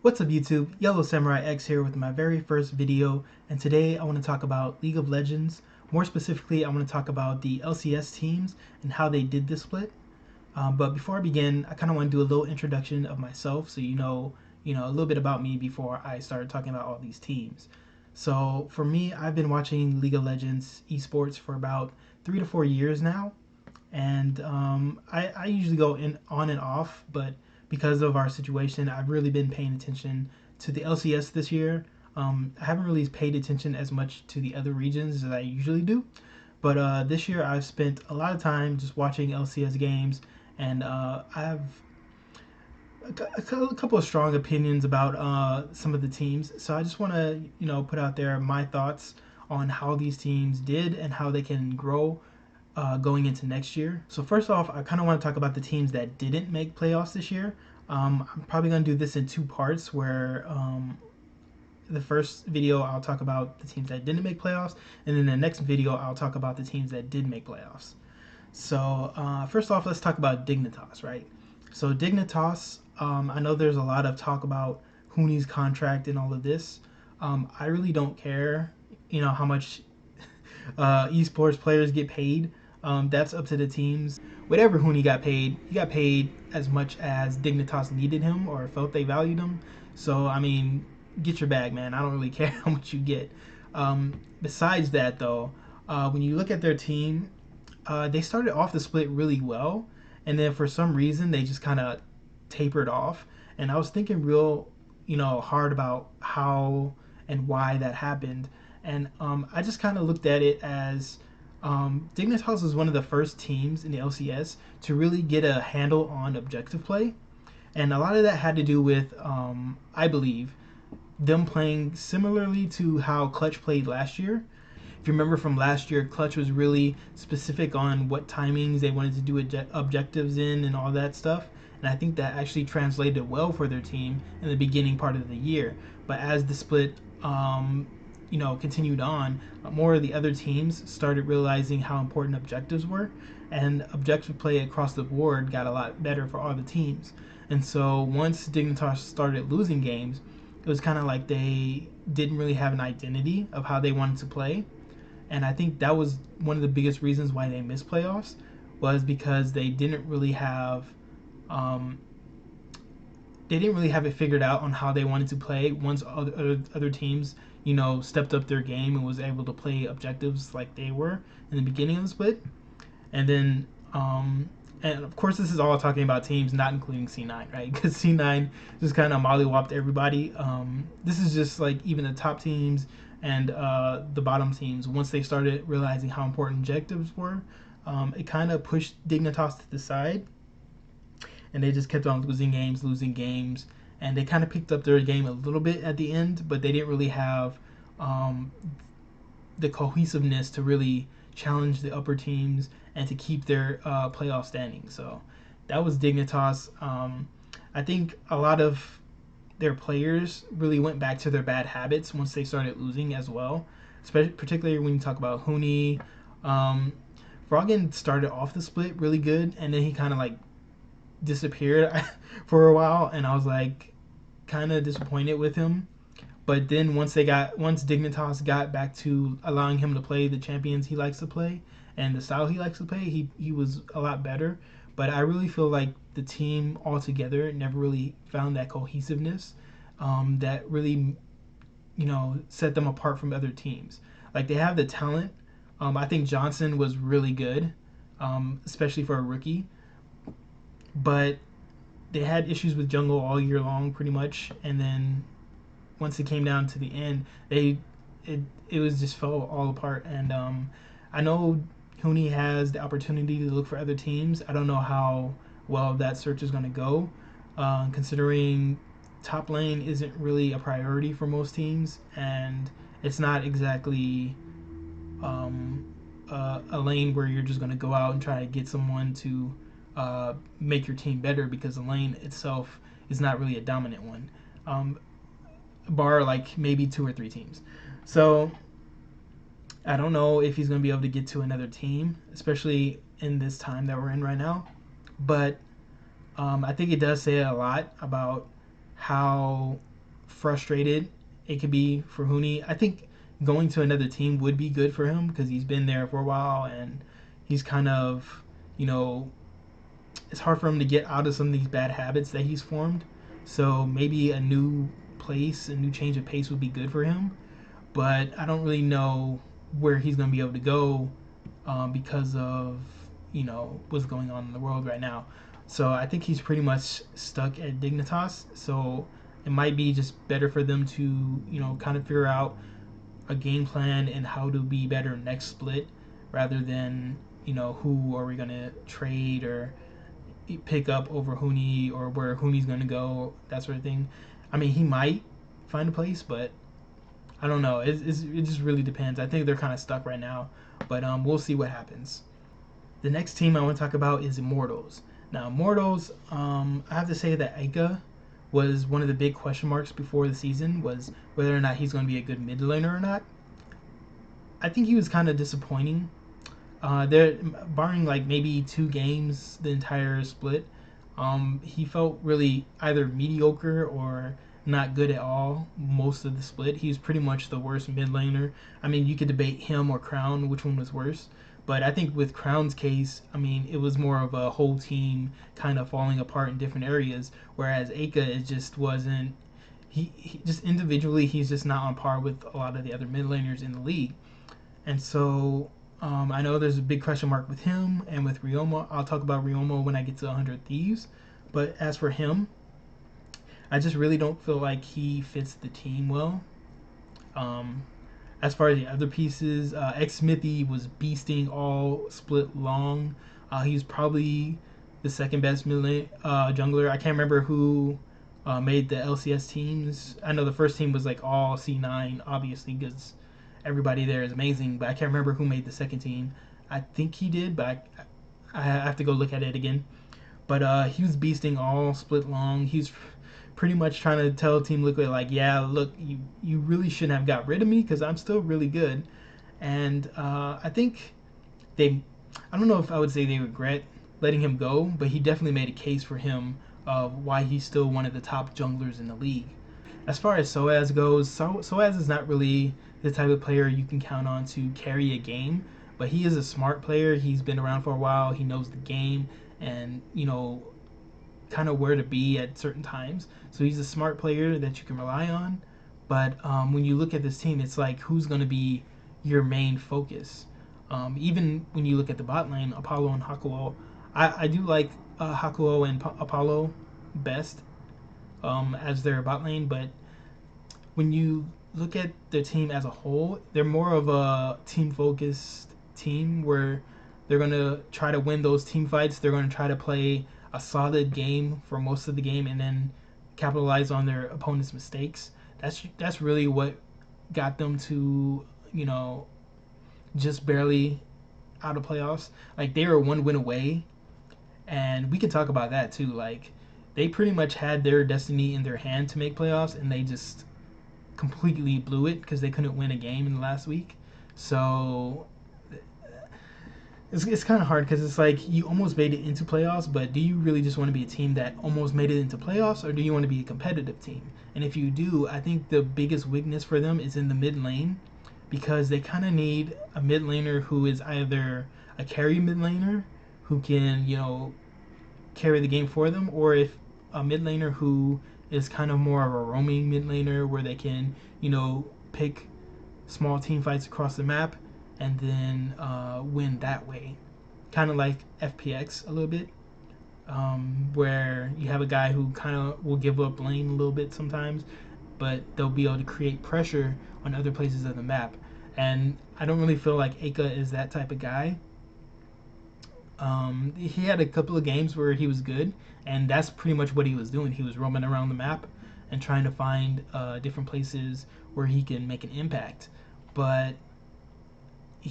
What's up YouTube? Yellow Samurai X here with my very first video, and today I want to talk about League of Legends. More specifically, I want to talk about the LCS teams and how they did this split. But before I begin, I kind of want to do a little introduction of myself so you know a little bit about me before I start talking about all these teams. So for me, I've been watching League of Legends esports for about 3 to 4 years now, and I usually go on and off, but because of our situation, I've really been paying attention to the LCS this year. I haven't really paid attention as much to the other regions as I usually do, but this year I've spent a lot of time just watching LCS games, and I have a couple of strong opinions about some of the teams. So I just want to put out there my thoughts on how these teams did and how they can grow going into next year. So first off, I kind of want to talk about the teams that didn't make playoffs this year. I'm probably going to do this in two parts where the first video I'll talk about the teams that didn't make playoffs, and then the next video I'll talk about the teams that did make playoffs. So first off, let's talk about Dignitas, right? So Dignitas, I know there's a lot of talk about Huni's contract and all of this. I really don't care, how much esports players get paid. That's up to the teams. Whatever Huni got paid, he got paid as much as Dignitas needed him or felt they valued him. So, I mean, get your bag, man. I don't really care how much you get. Besides that, though, when you look at their team, they started off the split really well, and then for some reason they just kind of tapered off. And I was thinking real, hard about how and why that happened. And I just kind of looked at it as Dignitas was one of the first teams in the LCS to really get a handle on objective play. And a lot of that had to do with, I believe, them playing similarly to how Clutch played last year. If you remember from last year, Clutch was really specific on what timings they wanted to do objectives in and all that stuff. And I think that actually translated well for their team in the beginning part of the year. But as the split continued on, more of the other teams started realizing how important objectives were, and objective play across the board got a lot better for all the teams. And so once Dignitas started losing games, it was kind of like they didn't really have an identity of how they wanted to play. And I think that was one of the biggest reasons why they missed playoffs, was because they didn't really have it figured out on how they wanted to play once other teams stepped up their game and was able to play objectives like they were in the beginning of the split. And then and of course this is all talking about teams not including C9, right? Because C9 just kind of mollywopped everybody. This is just like even the top teams and the bottom teams, once they started realizing how important objectives were, it kind of pushed Dignitas to the side, and they just kept on losing games, and they kind of picked up their game a little bit at the end, but they didn't really have the cohesiveness to really challenge the upper teams and to keep their playoff standing. So that was Dignitas. I think a lot of their players really went back to their bad habits once they started losing as well, especially particularly when you talk about Huni. Froggen started off the split really good, and then he kind of like disappeared for a while, and I was like kind of disappointed with him. But then once Dignitas got back to allowing him to play the champions he likes to play and the style he likes to play, he was a lot better. But I really feel like the team altogether never really found that cohesiveness that really set them apart from other teams. Like, they have the talent. I think Johnson was really good, especially for a rookie, but they had issues with jungle all year long pretty much, and then once it came down to the end, it was just fell all apart. And I know Huni has the opportunity to look for other teams. I don't know how well that search is going to go, considering top lane isn't really a priority for most teams, and it's not exactly a lane where you're just going to go out and try to get someone to make your team better, because the lane itself is not really a dominant one, bar like maybe 2 or 3 teams. So I don't know if he's going to be able to get to another team, especially in this time that we're in right now. But I think it does say a lot about how frustrated it could be for Huni. I think going to another team would be good for him because he's been there for a while and he's kind of, you know, it's hard for him to get out of some of these bad habits that he's formed. So maybe a new place, a new change of pace would be good for him. But I don't really know where he's going to be able to go because of, you know, what's going on in the world right now. So I think he's pretty much stuck at Dignitas. So it might be just better for them to, you know, kind of figure out a game plan and how to be better next split rather than, you know, who are we going to trade or pick up over Huni or where Huni's going to go, that sort of thing. I mean, he might find a place, but I don't know. It just really depends. I think they're kind of stuck right now, but we'll see what happens. The next team I want to talk about is Immortals. Now, Immortals, I have to say that Aika was one of the big question marks before the season, was whether or not he's going to be a good mid laner or not. I think he was kind of disappointing. There, barring like maybe 2 games, the entire split, he felt really either mediocre or not good at all most of the split. He was pretty much the worst mid laner. I mean, you could debate him or Crown which one was worse, but I think with Crown's case, I mean, it was more of a whole team kind of falling apart in different areas, whereas Aka, it just wasn't. He just individually, he's just not on par with a lot of the other mid laners in the league, and so I know there's a big question mark with him and with Ryoma. I'll talk about Ryoma when I get to 100 Thieves. But as for him, I just really don't feel like he fits the team well. Um, as far as the other pieces, X Smithy was beasting all split long. He was probably the second best mid jungler. I can't remember who made the LCS teams. I know the first team was like all C9, obviously, because everybody there is amazing, but I can't remember who made the second team. I think he did, but I have to go look at it again. But he was beasting all split long. He's pretty much trying to tell Team Liquid, like, yeah, look, you really shouldn't have got rid of me because I'm still really good. And I think I don't know if I would say they regret letting him go, but he definitely made a case for him of why he's still one of the top junglers in the league. As far as Soaz goes, Soaz is not really the type of player you can count on to carry a game, but he is a smart player. He's been around for a while. He knows the game and, you know, kind of where to be at certain times. So he's a smart player that you can rely on. But when you look at this team, it's like, who's going to be your main focus? Even when you look at the bot lane, Apollo and Hakuo, I do like Hakuo and Apollo best as their bot lane, but when you look at their team as a whole, they're more of a team-focused team where they're going to try to win those team fights. They're going to try to play a solid game for most of the game and then capitalize on their opponent's mistakes. That's really what got them to, you know, just barely out of playoffs. Like, they were 1 win away, and we could talk about that too. Like, they pretty much had their destiny in their hand to make playoffs, and they just completely blew it because they couldn't win a game in the last week. So it's kind of hard because it's like you almost made it into playoffs, but do you really just want to be a team that almost made it into playoffs, or do you want to be a competitive team? And if you do, I think the biggest weakness for them is in the mid lane, because they kind of need a mid laner who is either a carry mid laner who can, you know, carry the game for them, or if a mid laner who is kind of more of a roaming mid laner where they can, you know, pick small team fights across the map and then win that way. Kind of like FPX a little bit, where you have a guy who kind of will give up lane a little bit sometimes, but they'll be able to create pressure on other places of the map. And I don't really feel like Aka is that type of guy. He had a couple of games where he was good, and that's pretty much what he was doing. He was roaming around the map and trying to find different places where he can make an impact. But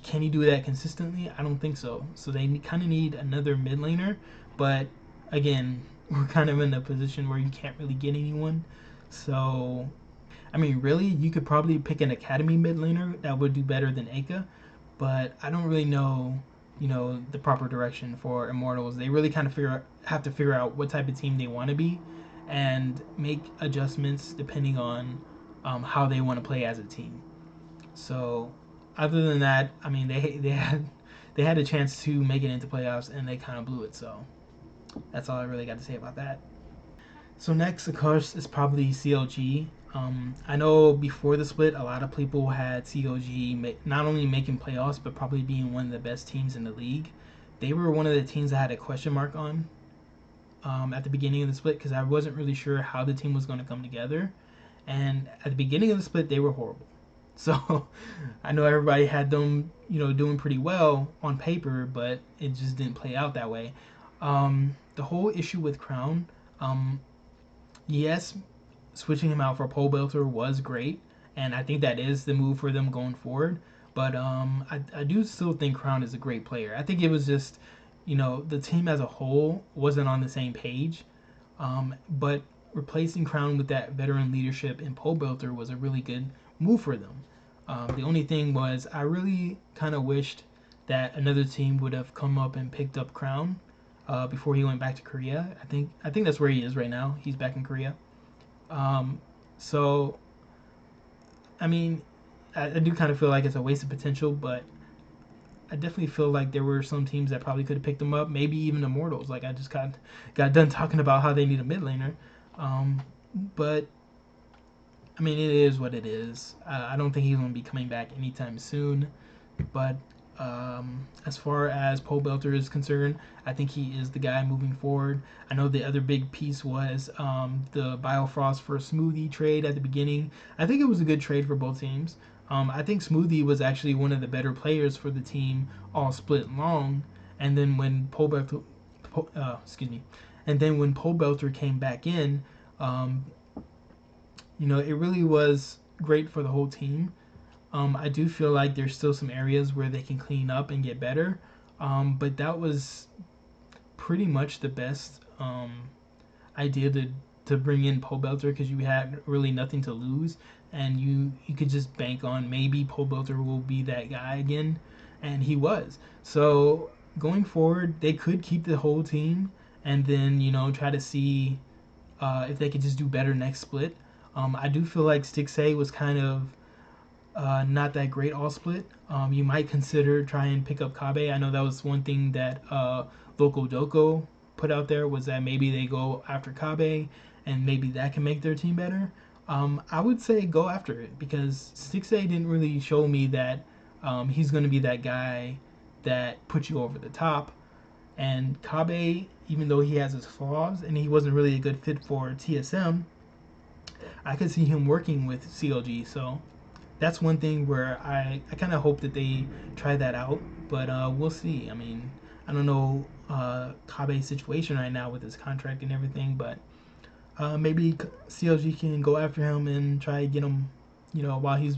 can he do that consistently? I don't think so. So they kind of need another mid laner. But again, we're kind of in a position where you can't really get anyone. So, I mean, really, you could probably pick an academy mid laner that would do better than Aka. But I don't really know, you know, the proper direction for Immortals. They really kind of have to figure out what type of team they want to be. and make adjustments depending on how they want to play as a team. So other than that, I mean, they had a chance to make it into playoffs and they kind of blew it. So that's all I really got to say about that. So next, of course, is probably CLG. I know before the split, a lot of people had CLG not only making playoffs, but probably being one of the best teams in the league. They were one of the teams I had a question mark on at the beginning of the split because I wasn't really sure how the team was going to come together. And at the beginning of the split, they were horrible. So I know everybody had them, doing pretty well on paper, but it just didn't play out that way. The whole issue with Crown, um, yes, switching him out for Pole Belter was great, and I think that is the move for them going forward. But I do still think Crown is a great player. I think it was just, the team as a whole wasn't on the same page. But replacing Crown with that veteran leadership in Pole Belter was a really good move for them. The only thing was I really kind of wished that another team would have come up and picked up Crown before he went back to Korea. I think that's where he is right now. He's back in Korea. Um, so I mean, I do kind of feel like it's a waste of potential, but I definitely feel like there were some teams that probably could have picked him up. Maybe even Immortals. Like I just got done talking about how they need a mid laner, um, but I mean it is what it is. I don't think he's gonna be coming back anytime soon. But as far as Pole Belter is concerned, I think he is the guy moving forward. I know the other big piece was the Biofrost for Smoothie trade at the beginning. I think it was a good trade for both teams. I think Smoothie was actually one of the better players for the team all split long. And then when excuse me, and then when Pole Belter came back in, um, it really was great for the whole team. I do feel like there's still some areas where they can clean up and get better, but that was pretty much the best idea to bring in Pole Belter because you had really nothing to lose, and you could just bank on maybe Pole Belter will be that guy again, and he was. So going forward, they could keep the whole team and then try to see if they could just do better next split. I do feel like Stixay was kind of not that great all split. You might consider try and pick up Kabe. I know that was one thing that Local Doko put out there was that maybe they go after Kabe and maybe that can make their team better. I would say go after it because 6A didn't really show me that he's going to be that guy that puts you over the top. And Kabe, even though he has his flaws and he wasn't really a good fit for TSM, I could see him working with CLG. So that's one thing where I kind of hope that they try that out, but we'll see. I mean, I don't know Kabe's situation right now with his contract and everything, but maybe CLG can go after him and try to get him, while he's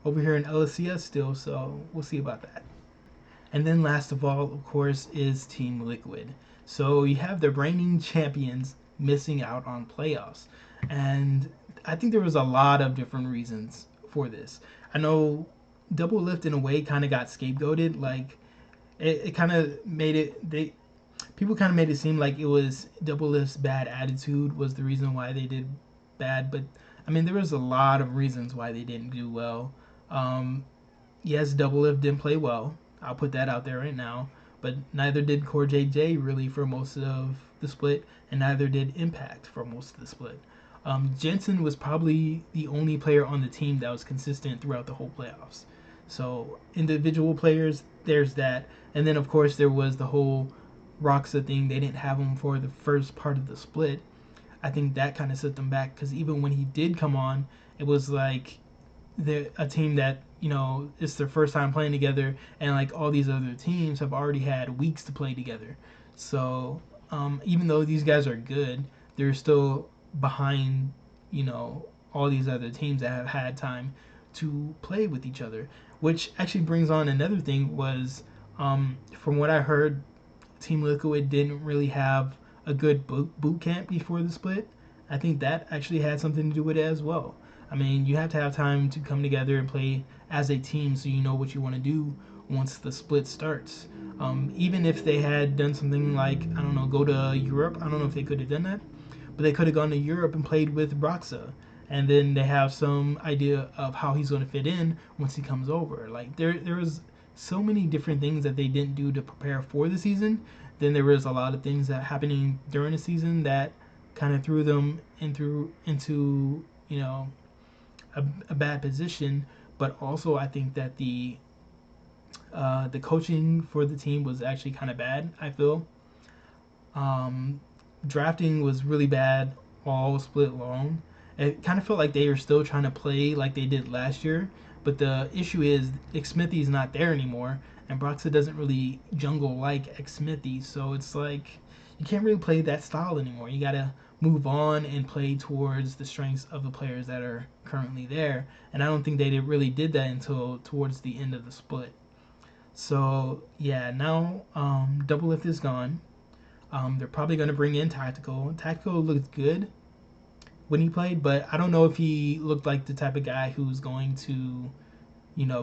over here in LCS still. So we'll see about that. And then last of all, of course, is Team Liquid. So you have the reigning champions missing out on playoffs, and I think there was a lot of different reasons for this. I know Double Lift in a way kind of got scapegoated. Like it kind of made it people kind of made it seem like it was Double Lift's bad attitude was the reason why they did bad. But I mean there was a lot of reasons why they didn't do well. Yes, Double Lift didn't play well. I'll put that out there right now. But neither did Core JJ really for most of the split, and neither did Impact for most of the split. Jensen was probably the only player on the team that was consistent throughout the whole playoffs. So individual players, there's that, and then of course there was the whole Roxa thing. They didn't have him for the first part of the split. I think that kind of set them back because even when he did come on, it was like a team that it's their first time playing together, and like all these other teams have already had weeks to play together. So even though these guys are good, they're still behind all these other teams that have had time to play with each other, which actually brings on another thing was from what I heard, Team Liquid didn't really have a good boot camp before the split. I think that actually had something to do with it as well. I mean, you have to have time to come together and play as a team so you know what you want to do once the split starts. Even if they had done something like, I don't know, go to Europe, I don't know if they could have done that. but they could have gone to Europe and played with Broxa, and then they have some idea of how he's going to fit in once he comes over. Like there was so many different things that they didn't do to prepare for the season. Then there was a lot of things that happening during the season that kind of threw them into a bad position. But also, I think that the coaching for the team was actually kind of bad. I feel um, drafting was really bad all split long. It kind of felt like they were still trying to play like they did last year. But the issue is Smithy's not there anymore, and Broxa doesn't really jungle like Smithy. So it's like you can't really play that style anymore. You gotta move on and play towards the strengths of the players that are currently there. And I don't think they really did that until towards the end of the split. So yeah, now Double Lift is gone. They're probably going to bring in Tactical. Tactical looked good when he played, but I don't know if he looked like the type of guy who's going to,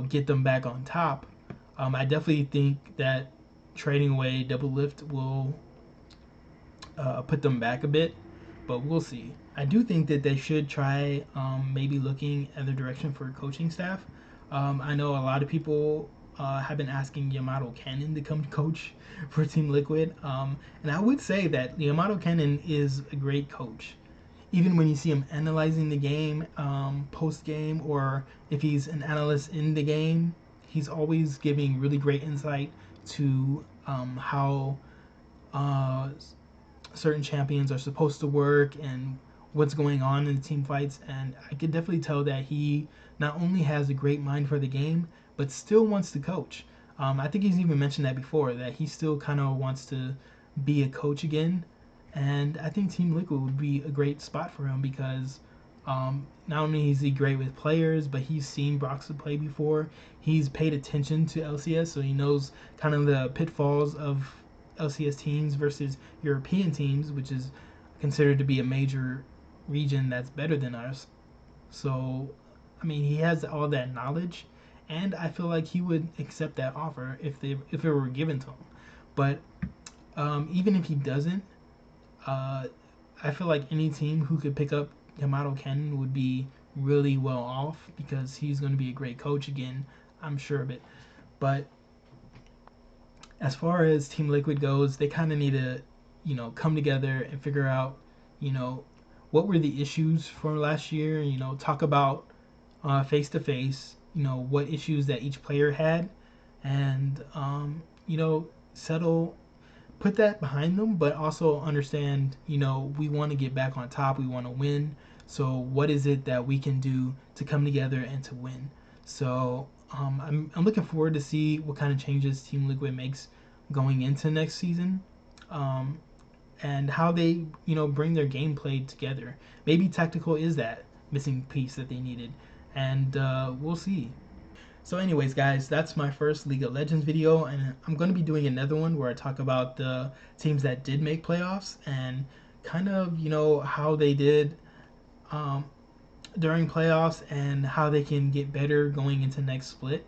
get them back on top. I definitely think that trading away Double Lift will put them back a bit, but we'll see. I do think that they should try maybe looking at the direction for coaching staff. I know a lot of people have been asking Yamato Cannon to come coach for Team Liquid. And I would say that Yamato Cannon is a great coach. Even when you see him analyzing the game post game, or if he's an analyst in the game, he's always giving really great insight to how certain champions are supposed to work and what's going on in the team fights. And I could definitely tell that he not only has a great mind for the game, but still wants to coach. I think he's even mentioned that before, that he still kind of wants to be a coach again. And I think Team Liquid would be a great spot for him because not only is he great with players, but he's seen Broxa play before. He's paid attention to LCS, so he knows kind of the pitfalls of LCS teams versus European teams, which is considered to be a major region that's better than us. So, I mean, he has all that knowledge, and I feel like he would accept that offer if it were given to him. But even if he doesn't, I feel like any team who could pick up Yamato Cannon would be really well off because he's going to be a great coach again. I'm sure of it. But as far as Team Liquid goes, they kind of need to, come together and figure out, what were the issues from last year. Talk about face to face, what issues that each player had, and settle, put that behind them, but also understand, we want to get back on top, we want to win. So what is it that we can do to come together and to win? So I'm looking forward to see what kind of changes Team Liquid makes going into next season, and how they bring their gameplay together. Maybe Tactical is that missing piece that they needed, and we'll see. So anyways, guys, that's my first League of Legends video, and I'm going to be doing another one where I talk about the teams that did make playoffs and kind of how they did during playoffs and how they can get better going into next split.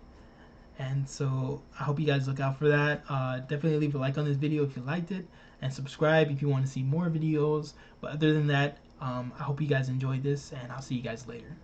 And so I hope you guys look out for that. Definitely leave a like on this video if you liked it, and subscribe if you want to see more videos. But other than that, I hope you guys enjoyed this, and I'll see you guys later.